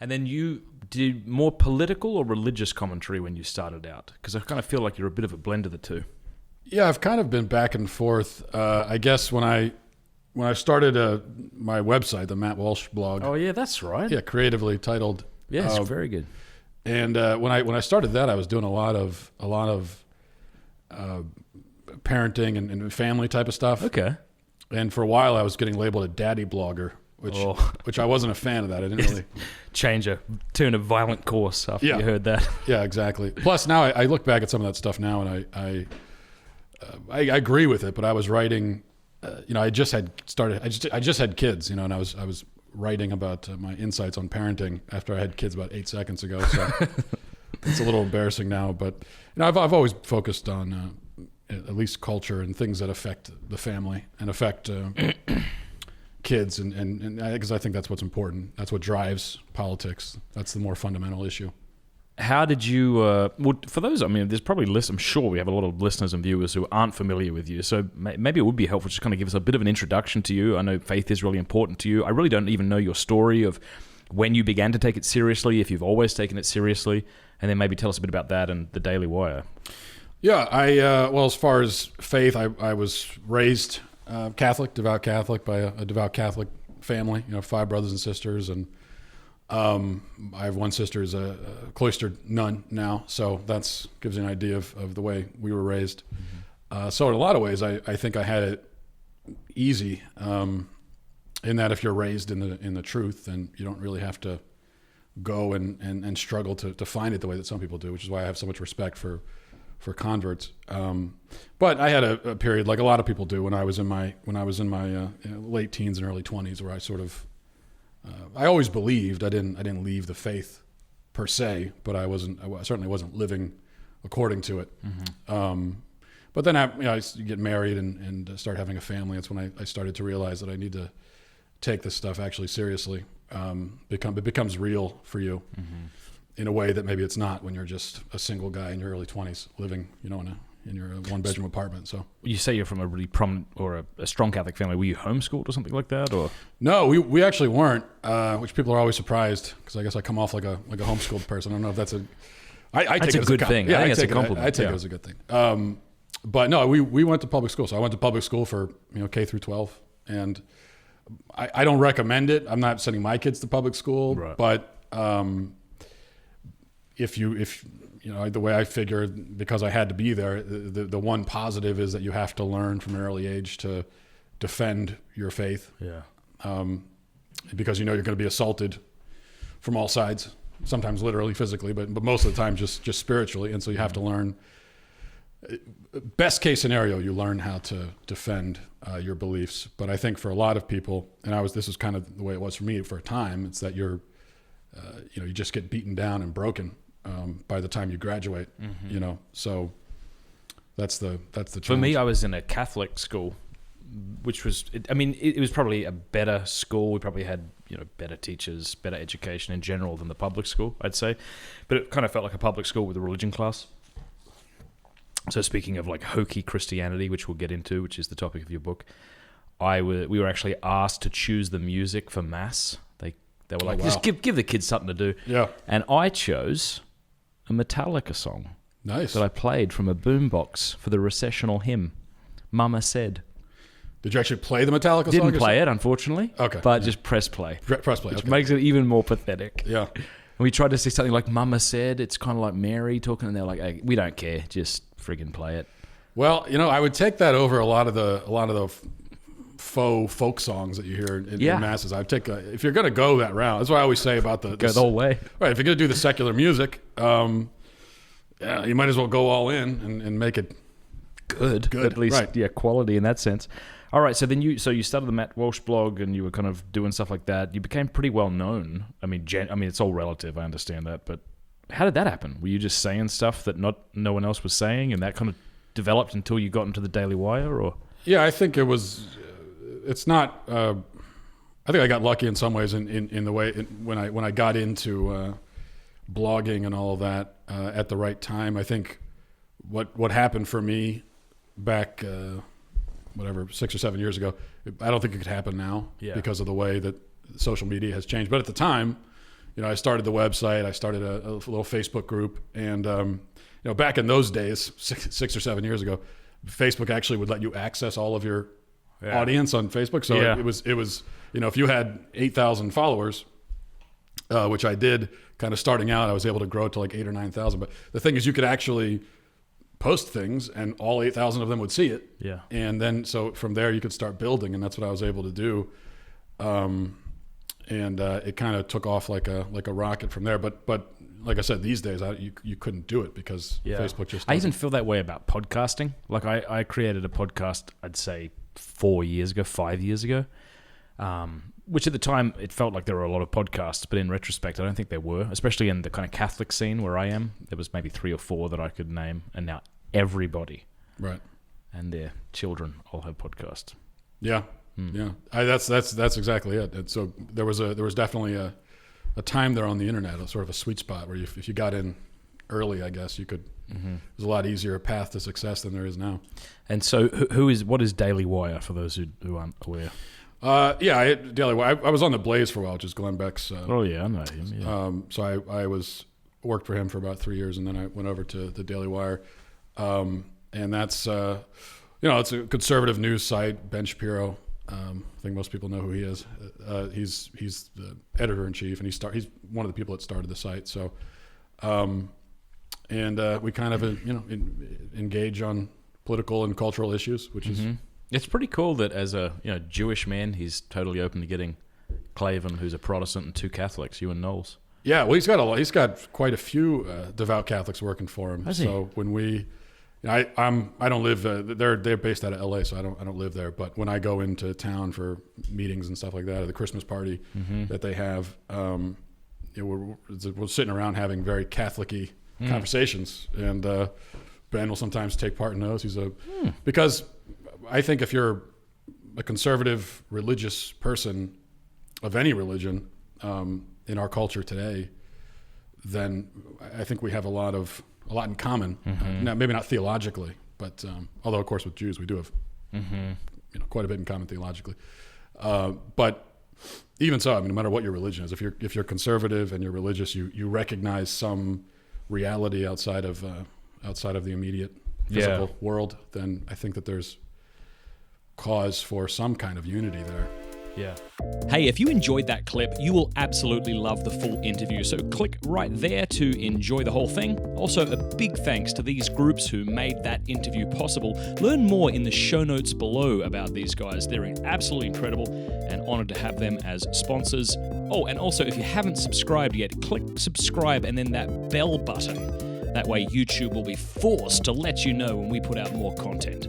And then you did more political or religious commentary when you started out? Because I kind of feel like you're a bit of a blend of the two. Yeah, I've kind of been back and forth. I guess when I started my website, the Matt Walsh blog. Oh yeah, that's right. Yeah, creatively titled. Yes, very good. And when I started that, I was doing a lot of parenting and family type of stuff. Okay. And for a while, I was getting labeled a daddy blogger, which I wasn't a fan of that. I didn't really turn a violent course after you heard that. Yeah, exactly. Plus, now I look back at some of that stuff now, and I agree with it. But I was writing, I just had kids, and I was writing about my insights on parenting after I had kids about 8 seconds ago. So it's a little embarrassing now, but I've always focused on at least culture and things that affect the family and affect kids, and because I think that's what's important. That's what drives politics. That's the more fundamental issue. How did you? For those, there's probably I'm sure we have a lot of listeners and viewers who aren't familiar with you. So maybe it would be helpful to just kind of give us a bit of an introduction to you. I know faith is really important to you. I really don't even know your story of when you began to take it seriously, if you've always taken it seriously, and then maybe tell us a bit about that and the Daily Wire. Yeah, as far as faith, I was raised Catholic, devout Catholic, by a devout Catholic family. 5 brothers and sisters, and I have one sister who's a cloistered nun now, so that gives you an idea of the way we were raised. Mm-hmm. So in a lot of ways, I think I had it easy, in that if you're raised in the truth, then you don't really have to go and struggle to find it the way that some people do, which is why I have so much respect for converts. But I had a period, like a lot of people do, when I was in my late teens and early 20s, where I sort of I always believed. I didn't leave the faith per se, but I certainly wasn't living according to it. Mm-hmm. But then I get married and start having a family. That's when I started to realize that I need to take this stuff actually seriously. It becomes real for you. Mm-hmm. In a way that maybe it's not when you're just a single guy in your early 20s living, in your one-bedroom apartment. So you say you're from a really prominent or a strong Catholic family. Were you homeschooled or something like that, or? No, we actually weren't, which people are always surprised, because I guess I come off like a homeschooled person. I don't know if that's I take it as a good thing. Yeah, I think it's a compliment. I take it as a good thing. But no, we went to public school. So I went to public school for K through 12, and I don't recommend it. I'm not sending my kids to public school, right. But if the way I figure, because I had to be there, the one positive is that you have to learn from an early age to defend your faith. Yeah. Because you're going to be assaulted from all sides, sometimes literally, physically, but most of the time just spiritually. And so you have to learn. Best case scenario, you learn how to defend your beliefs. But I think for a lot of people, and this was kind of the way it was for me for a time, it's that you just get beaten down and broken by the time you graduate. Mm-hmm. So that's the challenge. For me, I was in a Catholic school, which was, it was probably a better school. We probably had, better teachers, better education in general than the public school, I'd say. But it kind of felt like a public school with a religion class. So speaking of like hokey Christianity, which we'll get into, which is the topic of your book, we were actually asked to choose the music for Mass. They were like, just give the kids something to do. Yeah. And I chose a Metallica song. Nice. That I played from a boombox for the recessional hymn, Mama Said. Did you actually play the Metallica song? Didn't play it, unfortunately. Okay. But just press play. Press play, which makes it even more pathetic. Yeah. And we tried to say something like Mama Said. It's kind of like Mary talking, and they're like, hey, we don't care. Just friggin' play it. Well, I would take that over a lot of the faux folk songs that you hear in masses. I'd take if you're going to go that route. That's what I always say about go the whole way. Right. If you're going to do the secular music, you might as well go all in and make it good. At least, right. Quality in that sense. All right. So then you started the Matt Walsh blog, and you were kind of doing stuff like that. You became pretty well known. It's all relative. I understand that, but how did that happen? Were you just saying stuff that no one else was saying, and that kind of developed until you got into the Daily Wire, or? Yeah, I think it was. It's not. I think I got lucky in some ways in the way when I got into blogging and all of that at the right time. I think what happened for me back 6 or 7 years ago, I don't think it could happen now because of the way that social media has changed. But at the time, I started the website. I started a little Facebook group, and back in those days, 6 or 7 years ago, Facebook actually would let you access all of your audience on Facebook. So it was if you had 8,000 followers, which I did kind of starting out, I was able to grow it to like 8,000 or 9,000. But the thing is, you could actually post things and all 8,000 of them would see it. Yeah. And then, so from there you could start building, and that's what I was able to do. And it kind of took off like a rocket from there. But like I said, these days you couldn't do it because Facebook just doesn't. I even feel that way about podcasting. Like I created a podcast, I'd say 5 years ago, which at the time it felt like there were a lot of podcasts, but in retrospect I don't think there were, especially in the kind of Catholic scene where I am. There was maybe 3 or 4 that I could name, and now everybody and their children all have podcasts. Yeah. Yeah, that's exactly it. And so there was definitely a time there on the internet, a sort of a sweet spot where if you got in early, I guess you could. It was a lot easier a path to success than there is now. And so, what is Daily Wire for those who aren't aware? Daily Wire. I was on the Blaze for a while, which is Glenn Beck's. I know him. Yeah. So I worked for him for about 3 years, and then I went over to the Daily Wire, and that's it's a conservative news site. Ben Shapiro. I think most people know who he is. He's the editor-in-chief, and he's one of the people that started the site. So, we kind of engage on political and cultural issues, which is it's pretty cool that as a Jewish man, he's totally open to getting Clavin, who's a Protestant, and 2 Catholics, you and Knowles. Yeah, well, he's got quite a few devout Catholics working for him. So when we. I don't live. They're based out of LA, so I don't live there. But when I go into town for meetings and stuff like that, or the Christmas party that they have, we're sitting around having very Catholic-y conversations, and Ben will sometimes take part in those. Because I think if you're a conservative religious person of any religion in our culture today, then I think we have a lot in common. Now, maybe not theologically, but although of course with Jews we do have quite a bit in common theologically. But even so, I mean, no matter what your religion is, if you're conservative and you're religious, you recognize some reality outside of the immediate physical world, then I think that there's cause for some kind of unity there. Yeah. Hey, if you enjoyed that clip, you will absolutely love the full interview, so click right there to enjoy the whole thing. Also, a big thanks to these groups who made that interview possible. Learn more in the show notes below about these guys. They're absolutely incredible, and honored to have them as sponsors. Oh, and also, if you haven't subscribed yet, click subscribe and then that bell button. That way YouTube will be forced to let you know when we put out more content.